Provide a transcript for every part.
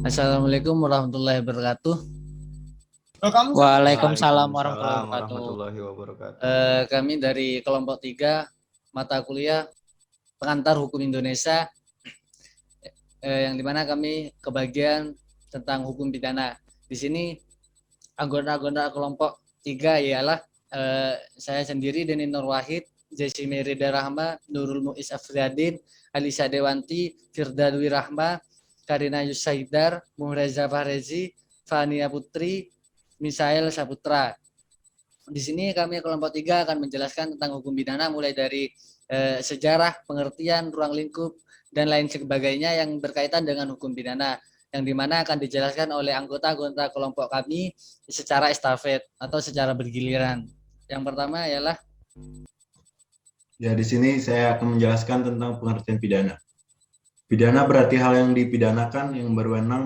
Assalamualaikum warahmatullahi wabarakatuh. Waalaikumsalam warahmatullahi Waalaikumsalam wabarakatuh. warahmatullahi wabarakatuh. Kami dari kelompok 3 mata kuliah pengantar hukum Indonesia, yang dimana kami kebagian tentang hukum pidana. Di sini anggota-anggota kelompok 3 ialah saya sendiri, Deni Nur Wahid, Jesse Merida Rahma, Nurul Muiz Afriyadin, Alisa Dewanti, Firda Dwi Rahma, Karina Yusaidar, Muhreza Fahrezi, Fania Putri, Misael Saputra. Di sini kami kelompok 3 akan menjelaskan tentang hukum pidana mulai dari sejarah, pengertian, ruang lingkup, dan lain sebagainya yang berkaitan dengan hukum pidana, yang dimana akan dijelaskan oleh anggota-anggota kelompok kami secara estafet atau secara bergiliran. Yang pertama ialah di sini saya akan menjelaskan tentang pengertian pidana. Pidana berarti hal yang dipidanakan yang berwenang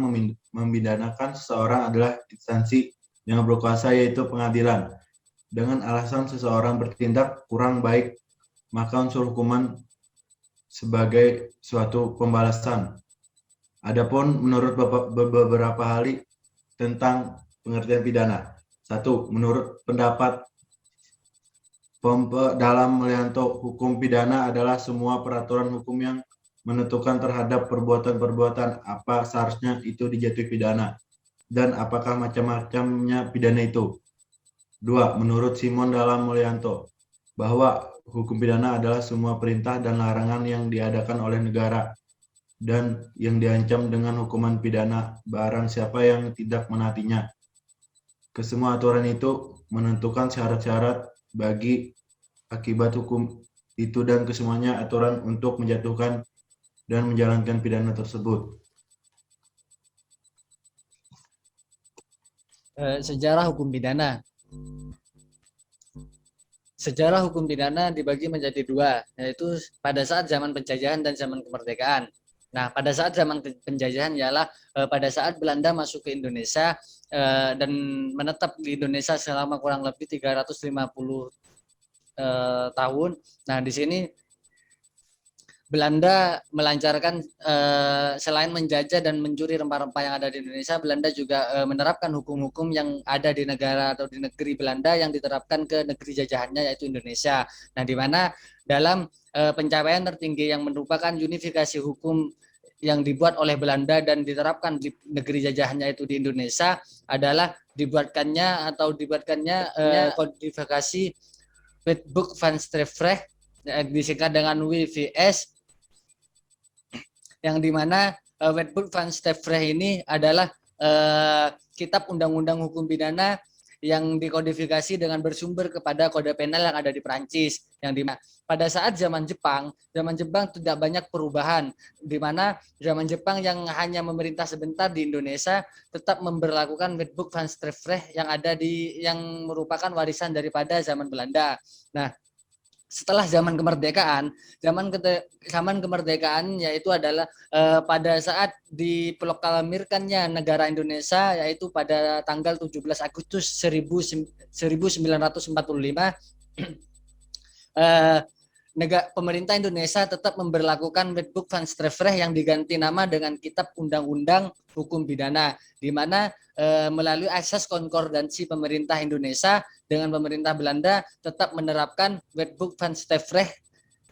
memidanakan seseorang adalah instansi yang berkuasa, yaitu pengadilan. Dengan alasan seseorang bertindak kurang baik, maka unsur hukuman sebagai suatu pembalasan. Adapun menurut beberapa hal tentang pengertian pidana. 1. Menurut pendapat dalam Melianto, hukum pidana adalah semua peraturan hukum yang menentukan terhadap perbuatan-perbuatan apa seharusnya itu dijatuhi pidana dan apakah macam-macamnya pidana itu. 2. Menurut Simon dalam Melianto, bahwa hukum pidana adalah semua perintah dan larangan yang diadakan oleh negara dan yang diancam dengan hukuman pidana barang siapa yang tidak menaatinya. Kesemua aturan itu menentukan syarat-syarat bagi akibat hukum itu dan kesemuanya aturan untuk menjatuhkan dan menjalankan pidana tersebut. Sejarah hukum pidana. Sejarah hukum pidana dibagi menjadi 2, yaitu pada saat zaman penjajahan dan zaman kemerdekaan. Nah, pada saat zaman penjajahan ialah pada saat Belanda masuk ke Indonesia dan menetap di Indonesia selama kurang lebih 350 tahun. Nah, di sini Belanda melancarkan selain menjajah dan mencuri rempah-rempah yang ada di Indonesia, Belanda juga menerapkan hukum-hukum yang ada di negara atau di negeri Belanda yang diterapkan ke negeri jajahannya, yaitu Indonesia. Nah, di mana dalam pencapaian tertinggi yang merupakan unifikasi hukum yang dibuat oleh Belanda dan diterapkan di negeri jajahannya itu di Indonesia adalah dibuatkannya kodifikasi Wetboek van Strafrecht, disingkat dengan WVS, yang dimana Wetboek van Strafrecht ini adalah kitab undang-undang hukum pidana yang dikodifikasi dengan bersumber kepada kode penal yang ada di Perancis, yang dimana pada saat zaman Jepang tidak banyak perubahan, di mana zaman Jepang yang hanya memerintah sebentar di Indonesia tetap memberlakukan Wetboek van Strafrecht yang merupakan warisan daripada zaman Belanda. Nah, setelah zaman kemerdekaan yaitu adalah pada saat diproklamirkannya negara Indonesia, yaitu pada tanggal 17 Agustus 1945, pemerintah Indonesia tetap memberlakukan Wetboek van Strafrecht yang diganti nama dengan Kitab Undang-Undang Hukum Pidana, di mana melalui asas konkordansi pemerintah Indonesia dengan pemerintah Belanda tetap menerapkan Wetboek van Strafrecht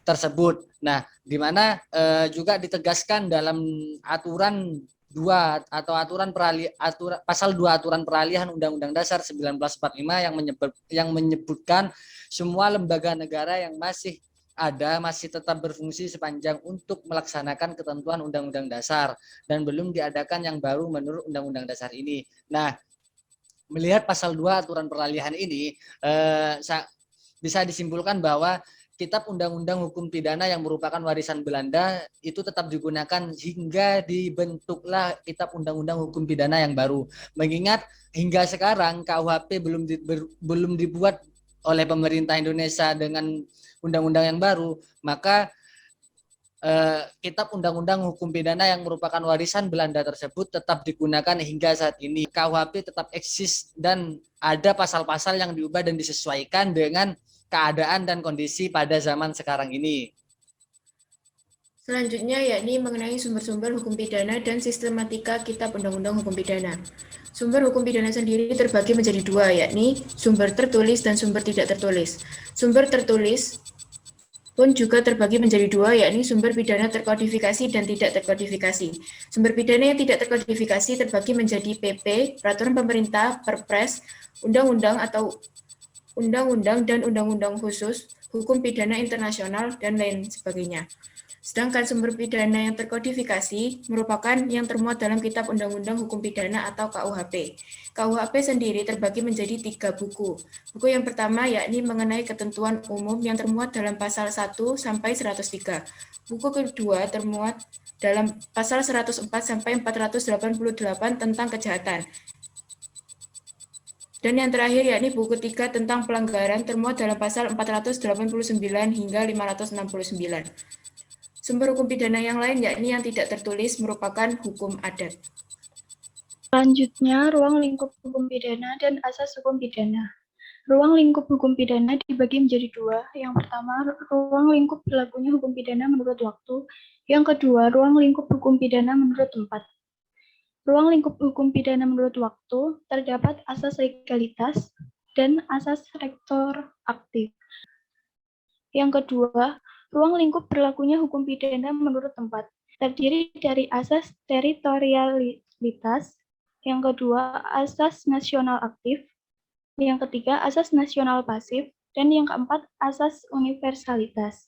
tersebut. Nah, di mana juga ditegaskan dalam aturan 2 atau pasal 2 aturan peralihan Undang-Undang Dasar 1945 yang menyebutkan semua lembaga negara yang masih tetap berfungsi sepanjang untuk melaksanakan ketentuan Undang-Undang Dasar dan belum diadakan yang baru menurut Undang-Undang Dasar ini. Nah, melihat pasal 2 aturan peralihan ini bisa disimpulkan bahwa Kitab Undang-Undang Hukum Pidana yang merupakan warisan Belanda itu tetap digunakan hingga dibentuklah Kitab Undang-Undang Hukum Pidana yang baru. Mengingat hingga sekarang KUHP belum dibuat oleh pemerintah Indonesia dengan undang-undang yang baru, maka Kitab Undang-Undang Hukum Pidana yang merupakan warisan Belanda tersebut tetap digunakan hingga saat ini. KUHP tetap eksis dan ada pasal-pasal yang diubah dan disesuaikan dengan keadaan dan kondisi pada zaman sekarang ini. Selanjutnya yakni mengenai sumber-sumber hukum pidana dan sistematika kitab undang-undang hukum pidana. Sumber hukum pidana sendiri terbagi menjadi dua, yakni sumber tertulis dan sumber tidak tertulis. Sumber tertulis pun juga terbagi menjadi dua, yakni sumber pidana terkodifikasi dan tidak terkodifikasi. Sumber pidana yang tidak terkodifikasi terbagi menjadi PP, peraturan pemerintah, perpres, undang-undang atau undang-undang dan undang-undang khusus, hukum pidana internasional, dan lain sebagainya. Sedangkan sumber pidana yang terkodifikasi merupakan yang termuat dalam Kitab Undang-Undang Hukum Pidana atau KUHP. KUHP sendiri terbagi menjadi 3 buku. Buku yang pertama yakni mengenai ketentuan umum yang termuat dalam pasal 1 sampai 103. Buku kedua termuat dalam pasal 104 sampai 488 tentang kejahatan. Dan yang terakhir yakni buku 3 tentang pelanggaran termuat dalam pasal 489 hingga 569. Sumber hukum pidana yang lain yakni yang tidak tertulis merupakan hukum adat. Selanjutnya, ruang lingkup hukum pidana dan asas hukum pidana. Ruang lingkup hukum pidana dibagi menjadi dua. Yang pertama, ruang lingkup berlakunya hukum pidana menurut waktu. Yang kedua, ruang lingkup hukum pidana menurut tempat. Ruang lingkup hukum pidana menurut waktu terdapat asas legalitas dan asas retroaktif. Yang kedua, ruang lingkup berlakunya hukum pidana menurut tempat terdiri dari asas teritorialitas, yang kedua asas nasional aktif, yang ketiga asas nasional pasif, dan yang keempat asas universalitas.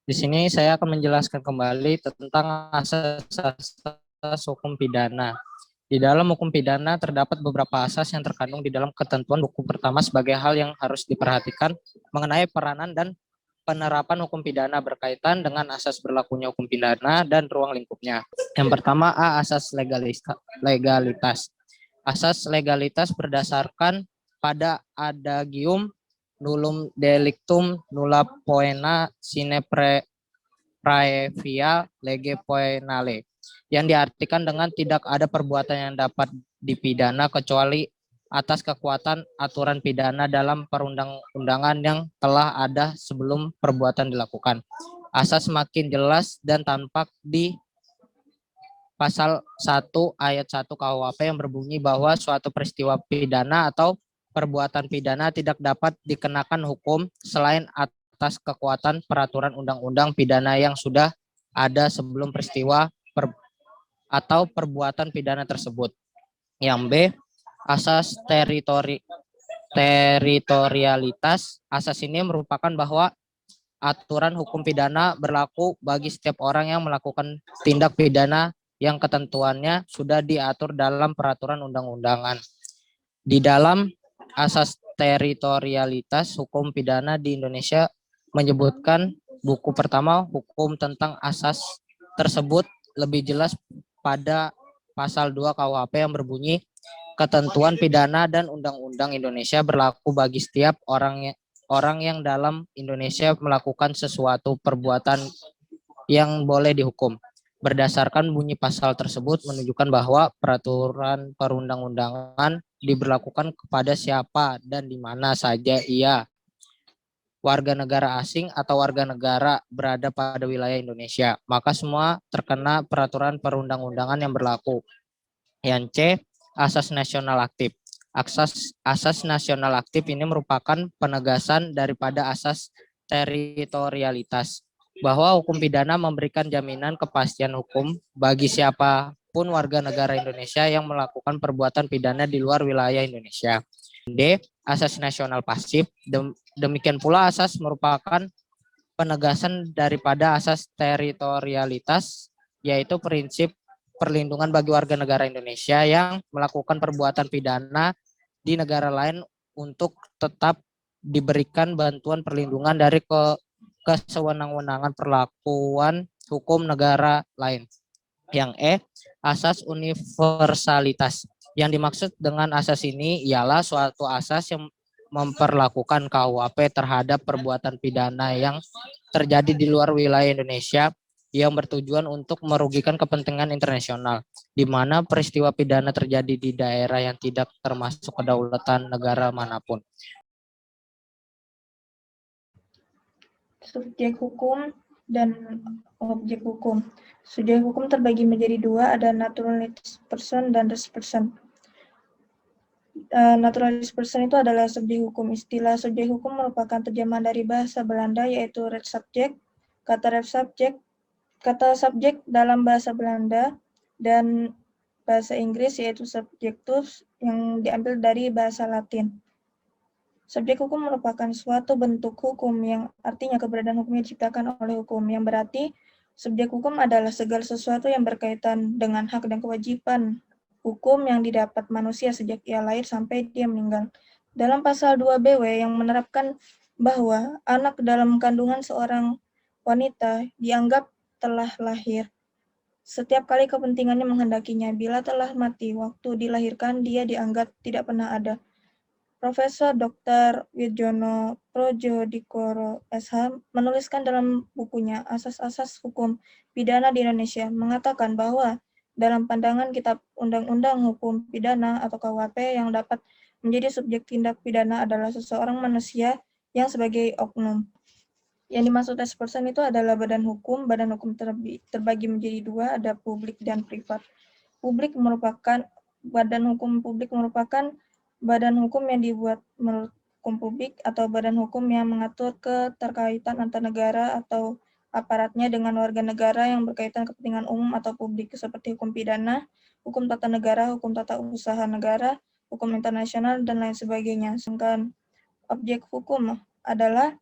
Di sini saya akan menjelaskan kembali tentang asas hukum pidana. Di dalam hukum pidana terdapat beberapa asas yang terkandung di dalam ketentuan buku pertama sebagai hal yang harus diperhatikan mengenai peranan dan penerapan hukum pidana berkaitan dengan asas berlakunya hukum pidana dan ruang lingkupnya. Yang pertama, asas legalitas. Asas legalitas berdasarkan pada adagium nullum delictum nulla poena sine praevia lege poenale, yang diartikan dengan tidak ada perbuatan yang dapat dipidana kecuali atas kekuatan aturan pidana dalam perundang-undangan yang telah ada sebelum perbuatan dilakukan. Asas semakin jelas dan tampak di pasal 1 ayat 1 KUHP yang berbunyi bahwa suatu peristiwa pidana atau perbuatan pidana tidak dapat dikenakan hukum selain atas kekuatan peraturan undang-undang pidana yang sudah ada sebelum peristiwa atau perbuatan pidana tersebut. Yang B, asas teritorialitas. Asas ini merupakan bahwa aturan hukum pidana berlaku bagi setiap orang yang melakukan tindak pidana yang ketentuannya sudah diatur dalam peraturan undang-undangan. Di dalam asas teritorialitas hukum pidana di Indonesia menyebutkan buku pertama hukum tentang asas tersebut lebih jelas pada pasal 2 KUHP yang berbunyi ketentuan pidana dan undang-undang Indonesia berlaku bagi setiap orang yang dalam Indonesia melakukan sesuatu perbuatan yang boleh dihukum. Berdasarkan bunyi pasal tersebut menunjukkan bahwa peraturan perundang-undangan diberlakukan kepada siapa dan di mana saja ia warga negara asing atau warga negara berada pada wilayah Indonesia, maka semua terkena peraturan perundang-undangan yang berlaku. Yang C, asas nasional aktif. Asas nasional aktif ini merupakan penegasan daripada asas teritorialitas, bahwa hukum pidana memberikan jaminan kepastian hukum bagi siapapun warga negara Indonesia yang melakukan perbuatan pidana di luar wilayah Indonesia. D, asas nasional pasif. Demikian pula asas merupakan penegasan daripada asas teritorialitas, yaitu prinsip perlindungan bagi warga negara Indonesia yang melakukan perbuatan pidana di negara lain untuk tetap diberikan bantuan perlindungan dari kesewenang-wenangan perlakuan hukum negara lain. Yang E, asas universalitas. Yang dimaksud dengan asas ini ialah suatu asas yang memperlakukan KUHP terhadap perbuatan pidana yang terjadi di luar wilayah Indonesia yang bertujuan untuk merugikan kepentingan internasional, di mana peristiwa pidana terjadi di daerah yang tidak termasuk kedaulatan negara manapun. Subjek hukum dan objek hukum. Subjek hukum terbagi menjadi dua, ada naturalist person dan res person. Naturalist person itu adalah subjek hukum. Istilah subjek hukum merupakan terjemahan dari bahasa Belanda yaitu rechtssubject. Kata subjek dalam bahasa Belanda dan bahasa Inggris yaitu subjectus yang diambil dari bahasa Latin. Subjek hukum merupakan suatu bentuk hukum yang artinya keberadaan hukum yang diciptakan oleh hukum, yang berarti subjek hukum adalah segala sesuatu yang berkaitan dengan hak dan kewajiban hukum yang didapat manusia sejak ia lahir sampai dia meninggal. Dalam pasal 2 BW yang menerapkan bahwa anak dalam kandungan seorang wanita dianggap telah lahir setiap kali kepentingannya menghendakinya. Bila telah mati waktu dilahirkan, dia dianggap tidak pernah ada. Profesor Dr. Widjono Projodikoro SH menuliskan dalam bukunya Asas-Asas Hukum Pidana di Indonesia mengatakan bahwa dalam pandangan Kitab Undang-Undang Hukum Pidana atau KUHP yang dapat menjadi subjek tindak pidana adalah seseorang manusia yang sebagai oknum. Yang dimaksud as person itu adalah badan hukum. Badan hukum terbagi menjadi dua, ada publik dan privat. Badan hukum publik merupakan badan hukum yang dibuat menurut hukum publik atau badan hukum yang mengatur keterkaitan antar negara atau aparatnya dengan warga negara yang berkaitan kepentingan umum atau publik seperti hukum pidana, hukum tata negara, hukum tata usaha negara, hukum internasional, dan lain sebagainya. Sedangkan objek hukum adalah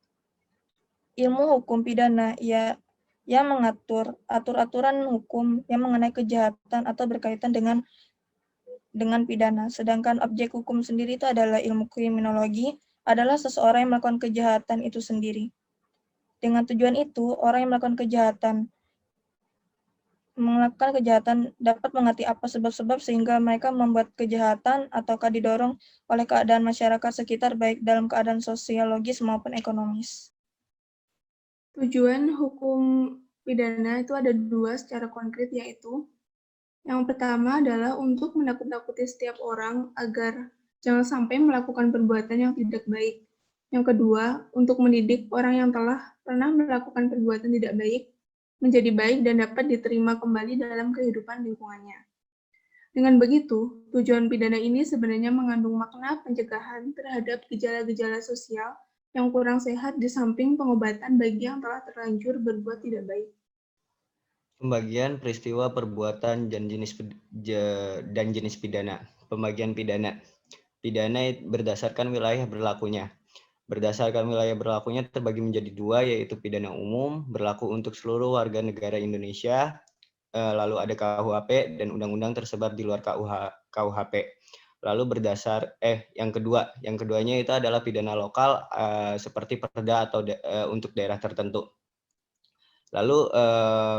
ilmu hukum pidana yang mengatur aturan hukum yang mengenai kejahatan atau berkaitan dengan pidana. Sedangkan objek hukum sendiri itu adalah ilmu kriminologi, adalah seseorang yang melakukan kejahatan itu sendiri. Dengan tujuan itu, orang yang melakukan kejahatan dapat mengerti apa sebab-sebab sehingga mereka membuat kejahatan ataukah didorong oleh keadaan masyarakat sekitar baik dalam keadaan sosiologis maupun ekonomis. Tujuan hukum pidana itu ada dua secara konkret, yaitu yang pertama adalah untuk menakut-nakuti setiap orang agar jangan sampai melakukan perbuatan yang tidak baik. Yang kedua, untuk mendidik orang yang telah pernah melakukan perbuatan tidak baik menjadi baik dan dapat diterima kembali dalam kehidupan lingkungannya. Dengan begitu, tujuan pidana ini sebenarnya mengandung makna pencegahan terhadap gejala-gejala sosial yang kurang sehat di samping pengobatan bagi yang telah terlanjur berbuat tidak baik. Pembagian peristiwa perbuatan dan jenis pidana. Pembagian pidana. Pidana berdasarkan wilayah berlakunya. Berdasarkan wilayah berlakunya terbagi menjadi dua, yaitu pidana umum berlaku untuk seluruh warga negara Indonesia. Lalu ada KUHP dan undang-undang tersebar di luar KUHP. Lalu yang keduanya itu adalah pidana lokal seperti perda atau untuk daerah tertentu. Lalu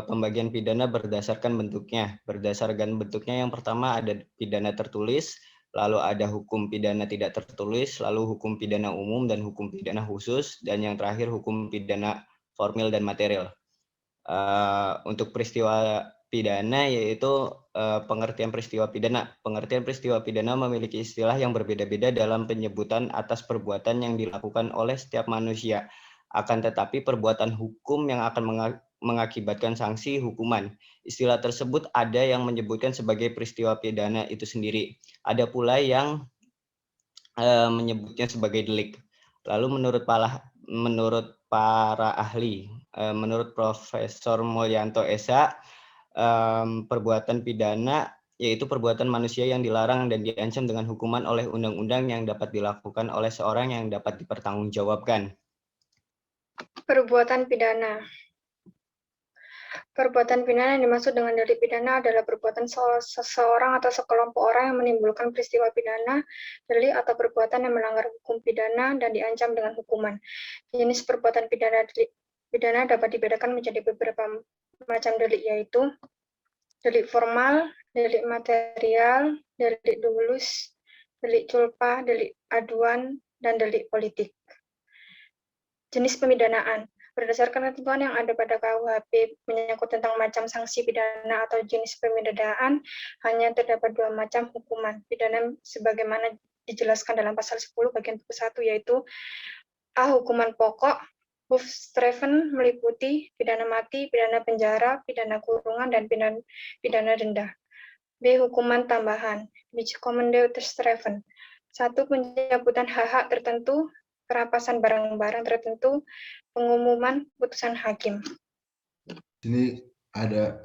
pembagian pidana berdasarkan bentuknya. Berdasarkan bentuknya yang pertama ada pidana tertulis, lalu ada hukum pidana tidak tertulis, lalu hukum pidana umum dan hukum pidana khusus, dan yang terakhir hukum pidana formil dan material. Untuk peristiwa pidana yaitu pengertian peristiwa pidana. Pengertian peristiwa pidana memiliki istilah yang berbeda-beda dalam penyebutan atas perbuatan yang dilakukan oleh setiap manusia. Akan tetapi perbuatan hukum yang akan mengakibatkan sanksi hukuman. Istilah tersebut ada yang menyebutkan sebagai peristiwa pidana itu sendiri. Ada pula yang menyebutnya sebagai delik. Lalu menurut para ahli, menurut Profesor Mulyanto Esa, perbuatan pidana yaitu perbuatan manusia yang dilarang dan diancam dengan hukuman oleh undang-undang yang dapat dilakukan oleh seorang yang dapat dipertanggungjawabkan. Perbuatan pidana. Perbuatan pidana yang dimaksud dengan delik pidana adalah perbuatan seseorang atau sekelompok orang yang menimbulkan peristiwa pidana, delik atau perbuatan yang melanggar hukum pidana dan diancam dengan hukuman. Jenis perbuatan pidana dapat dibedakan menjadi beberapa macam delik, yaitu delik formal, delik material, delik dulus, delik culpa, delik aduan, dan delik politik. Jenis pemidanaan. Berdasarkan ketentuan yang ada pada KUHP menyangkut tentang macam sanksi pidana atau jenis pemidanaan, hanya terdapat dua macam hukuman pidana sebagaimana dijelaskan dalam pasal 10 bagian 1, yaitu A. Hukuman pokok, Hoofdstraffen meliputi pidana mati, pidana penjara, pidana kurungan, dan pidana denda. B. Hukuman tambahan. Bijkomende-straffen. 1. Pencabutan hak-hak tertentu, perampasan barang-barang tertentu, pengumuman putusan hakim. Sini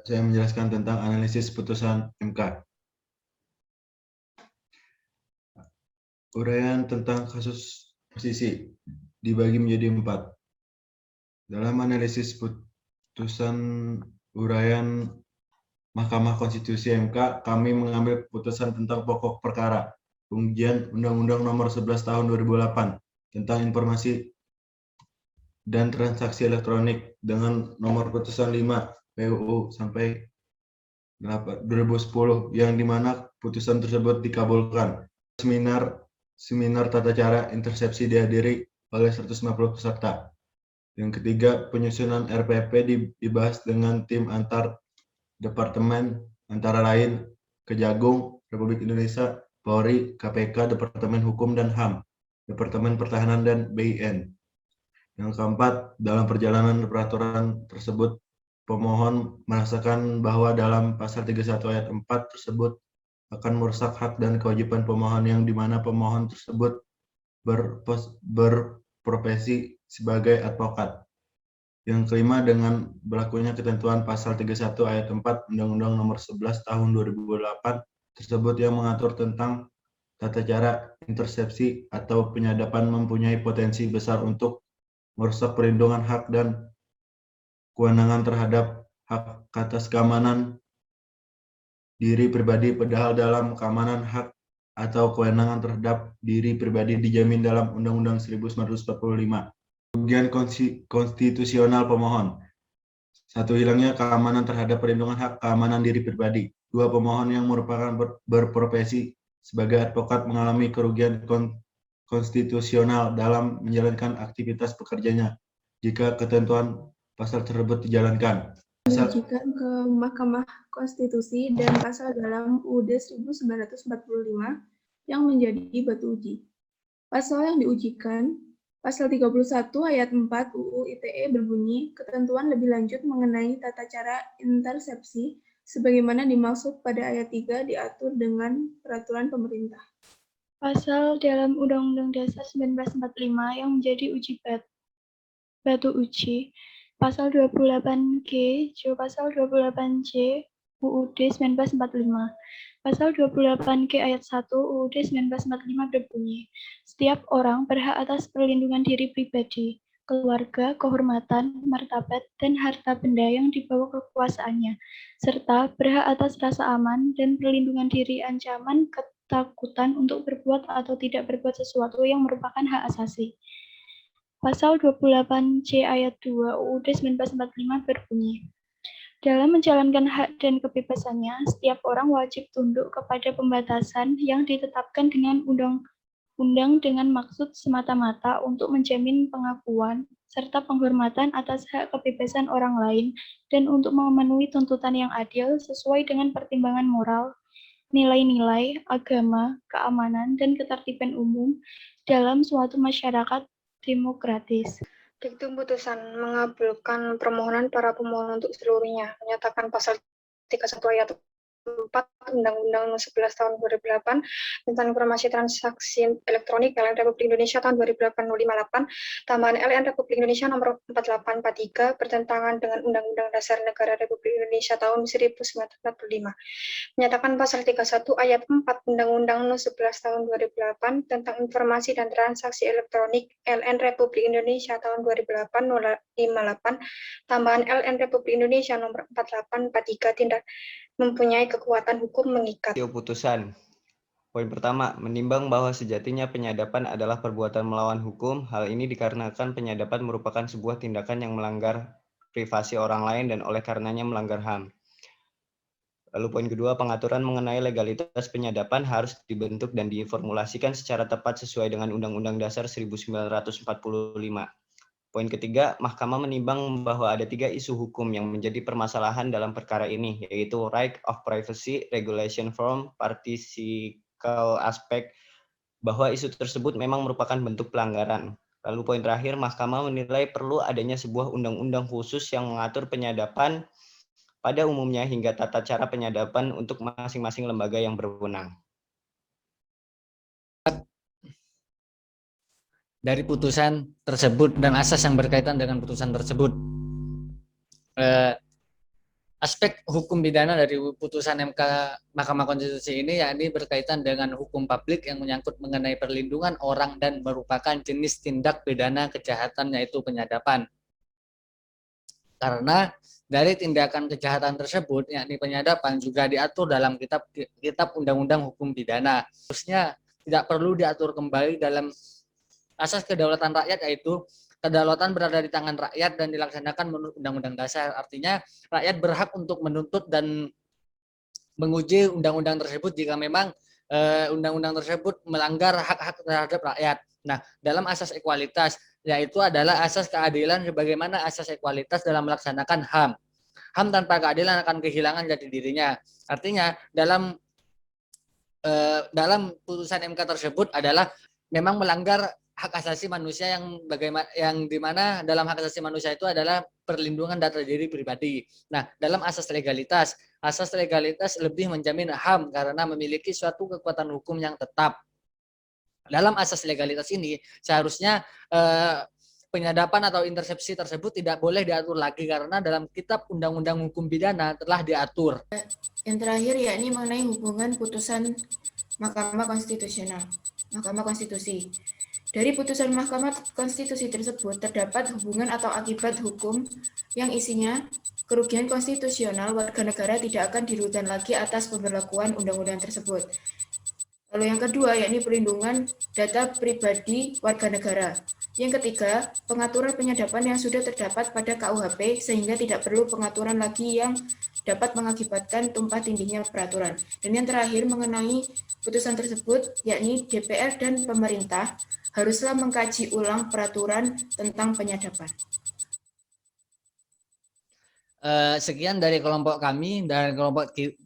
saya menjelaskan tentang analisis putusan MK. Uraian tentang kasus posisi dibagi menjadi 4. Dalam analisis putusan uraian Mahkamah Konstitusi MK, kami mengambil putusan tentang pokok perkara pengujian Undang-Undang Nomor 11 Tahun 2008 tentang informasi dan transaksi elektronik dengan nomor putusan 5 PUU sampai 2010 yang dimana putusan tersebut dikabulkan. Seminar tata cara intersepsi dihadiri oleh 150 peserta. Yang ketiga, penyusunan RPP dibahas dengan tim antar departemen antara lain Kejagung Republik Indonesia, Polri, KPK, Departemen Hukum dan HAM, Departemen Pertahanan dan BIN. Yang keempat, dalam perjalanan peraturan tersebut, pemohon merasakan bahwa dalam pasal 31 ayat 4 tersebut akan merusak hak dan kewajiban pemohon yang dimana pemohon tersebut berprofesi sebagai advokat. Yang kelima, dengan berlakunya ketentuan pasal 31 ayat 4 Undang-Undang Nomor 11 Tahun 2008 tersebut yang mengatur tentang tata cara intersepsi atau penyadapan mempunyai potensi besar untuk merusak perlindungan hak dan kewenangan terhadap hak atas keamanan diri pribadi, padahal dalam keamanan hak atau kewenangan terhadap diri pribadi dijamin dalam Undang-Undang 1945. Kerugian konstitusional pemohon. 1. Hilangnya keamanan terhadap perlindungan hak keamanan diri pribadi. 2. Pemohon yang merupakan berprofesi sebagai advokat mengalami kerugian konstitusional dalam menjalankan aktivitas pekerjanya jika ketentuan pasal tersebut dijalankan. Diujikan ke Mahkamah Konstitusi dan pasal dalam UUD 1945 yang menjadi batu uji. Pasal yang diujikan, pasal 31 ayat 4 UU ITE berbunyi, ketentuan lebih lanjut mengenai tata cara intersepsi sebagaimana dimaksud pada ayat 3 diatur dengan peraturan pemerintah. Pasal dalam Undang-Undang Dasar 1945 yang menjadi batu uji, pasal 28G, pasal 28J UUD 1945. Pasal 28G ayat 1 UUD 1945 berbunyi, setiap orang berhak atas perlindungan diri pribadi, keluarga, kehormatan, martabat, dan harta benda yang dibawa kekuasaannya, serta berhak atas rasa aman dan perlindungan diri ancaman ketakutan untuk berbuat atau tidak berbuat sesuatu yang merupakan hak asasi. Pasal 28C ayat 2 UUD 1945 berbunyi, dalam menjalankan hak dan kebebasannya, setiap orang wajib tunduk kepada pembatasan yang ditetapkan dengan undang-undang dengan maksud semata-mata untuk menjamin pengakuan serta penghormatan atas hak kebebasan orang lain dan untuk memenuhi tuntutan yang adil sesuai dengan pertimbangan moral, nilai-nilai, agama, keamanan, dan ketertiban umum dalam suatu masyarakat demokratis. Diktum putusan mengabulkan permohonan para pemohon untuk seluruhnya, menyatakan pasal 31 ayat 4 Undang-Undang 11 tahun 2008 tentang informasi transaksi elektronik LN Republik Indonesia tahun 2008 tambahan LN Republik Indonesia nomor 4843 bertentangan dengan Undang-Undang Dasar Negara Republik Indonesia tahun 1945. Menyatakan pasal 31 ayat 4 Undang-Undang 11 tahun 2008 tentang informasi dan transaksi elektronik LN Republik Indonesia tahun 2008 tambahan LN Republik Indonesia nomor 4843 tidak mempunyai kekuatan hukum mengikat. Putusan. Poin pertama, menimbang bahwa sejatinya penyadapan adalah perbuatan melawan hukum. Hal ini dikarenakan penyadapan merupakan sebuah tindakan yang melanggar privasi orang lain dan oleh karenanya melanggar HAM. Lalu poin kedua, pengaturan mengenai legalitas penyadapan harus dibentuk dan diformulasikan secara tepat sesuai dengan Undang-Undang Dasar 1945. Poin ketiga, Mahkamah menimbang bahwa ada 3 isu hukum yang menjadi permasalahan dalam perkara ini, yaitu right of privacy, regulation form, participial aspect, bahwa isu tersebut memang merupakan bentuk pelanggaran. Lalu poin terakhir, Mahkamah menilai perlu adanya sebuah undang-undang khusus yang mengatur penyadapan pada umumnya hingga tata cara penyadapan untuk masing-masing lembaga yang berwenang. Dari putusan tersebut dan asas yang berkaitan dengan putusan tersebut. Aspek hukum pidana dari putusan MK Mahkamah Konstitusi ini yakni berkaitan dengan hukum publik yang menyangkut mengenai perlindungan orang dan merupakan jenis tindak pidana kejahatan yaitu penyadapan. Karena dari tindakan kejahatan tersebut yakni penyadapan juga diatur dalam kitab Undang-Undang Hukum Pidana. Khususnya tidak perlu diatur kembali dalam asas kedaulatan rakyat, yaitu kedaulatan berada di tangan rakyat dan dilaksanakan menurut Undang-Undang Dasar. Artinya rakyat berhak untuk menuntut dan menguji undang-undang tersebut jika memang undang-undang tersebut melanggar hak-hak terhadap rakyat. Nah, dalam asas ekualitas, yaitu adalah asas keadilan sebagaimana asas ekualitas dalam melaksanakan HAM. HAM tanpa keadilan akan kehilangan jati dirinya. Artinya dalam putusan MK tersebut adalah memang melanggar hak asasi manusia yang dimana dalam hak asasi manusia itu adalah perlindungan data diri pribadi. Nah, dalam asas legalitas lebih menjamin HAM karena memiliki suatu kekuatan hukum yang tetap. Dalam asas legalitas ini seharusnya penyadapan atau intersepsi tersebut tidak boleh diatur lagi karena dalam kitab Undang-Undang Hukum Pidana telah diatur. Yang terakhir yakni mengenai hubungan putusan Mahkamah Konstitusi. Dari putusan Mahkamah Konstitusi tersebut terdapat hubungan atau akibat hukum yang isinya kerugian konstitusional warga negara tidak akan dirugikan lagi atas pemberlakuan undang-undang tersebut. Lalu yang kedua yakni perlindungan data pribadi warga negara. Yang ketiga, pengaturan penyadapan yang sudah terdapat pada KUHP sehingga tidak perlu pengaturan lagi yang dapat mengakibatkan tumpah tindihnya peraturan. Dan yang terakhir mengenai putusan tersebut yakni DPR dan pemerintah haruslah mengkaji ulang peraturan tentang penyadapan. Sekian dari kelompok kami dan kelompok 3,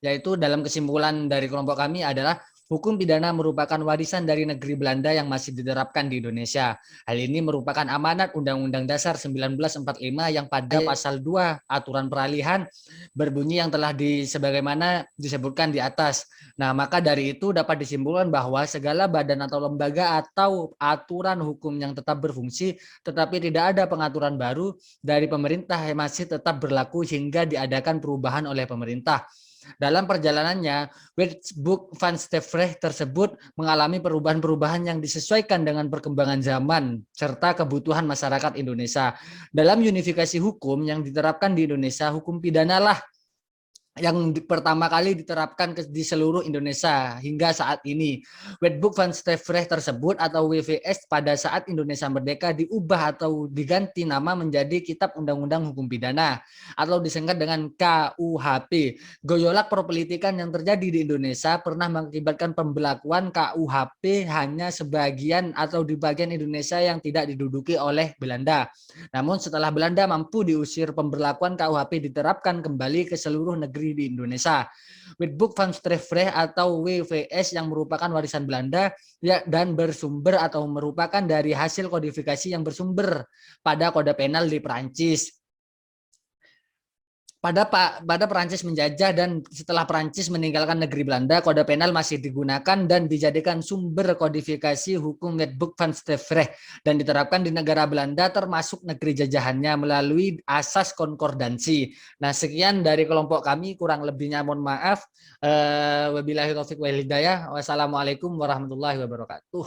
yaitu dalam kesimpulan dari kelompok kami adalah hukum pidana merupakan warisan dari negeri Belanda yang masih diterapkan di Indonesia. Hal ini merupakan amanat Undang-Undang Dasar 1945 yang pada pasal 2 aturan peralihan berbunyi yang telah sebagaimana disebutkan di atas. Nah, maka dari itu dapat disimpulkan bahwa segala badan atau lembaga atau aturan hukum yang tetap berfungsi tetapi tidak ada pengaturan baru dari pemerintah yang masih tetap berlaku hingga diadakan perubahan oleh pemerintah. Dalam perjalanannya, Wetboek van Stevrecht tersebut mengalami perubahan-perubahan yang disesuaikan dengan perkembangan zaman serta kebutuhan masyarakat Indonesia. Dalam unifikasi hukum yang diterapkan di Indonesia, hukum pidana lah yang pertama kali diterapkan di seluruh Indonesia hingga saat ini. Wetboek van Stevrecht tersebut atau WVS pada saat Indonesia merdeka diubah atau diganti nama menjadi Kitab Undang-Undang Hukum Pidana atau disingkat dengan KUHP. Gejolak perpolitikan yang terjadi di Indonesia pernah mengakibatkan pembelakuan KUHP hanya sebagian atau di bagian Indonesia yang tidak diduduki oleh Belanda. Namun setelah Belanda mampu diusir, pemberlakuan KUHP diterapkan kembali ke seluruh negeri di Indonesia. Wetboek van Stevrecht atau WVS yang merupakan warisan Belanda dan bersumber atau merupakan dari hasil kodifikasi yang bersumber pada kode penal di Perancis. Pada Perancis menjajah dan setelah Perancis meninggalkan negeri Belanda, kode penal masih digunakan dan dijadikan sumber kodifikasi hukum Wetboek van Stevrecht dan diterapkan di negara Belanda termasuk negeri jajahannya melalui asas konkordansi. Nah, sekian dari kelompok kami, kurang lebihnya mohon maaf. Wabillahi taufiq wal hidayah. Wassalamualaikum warahmatullahi wabarakatuh.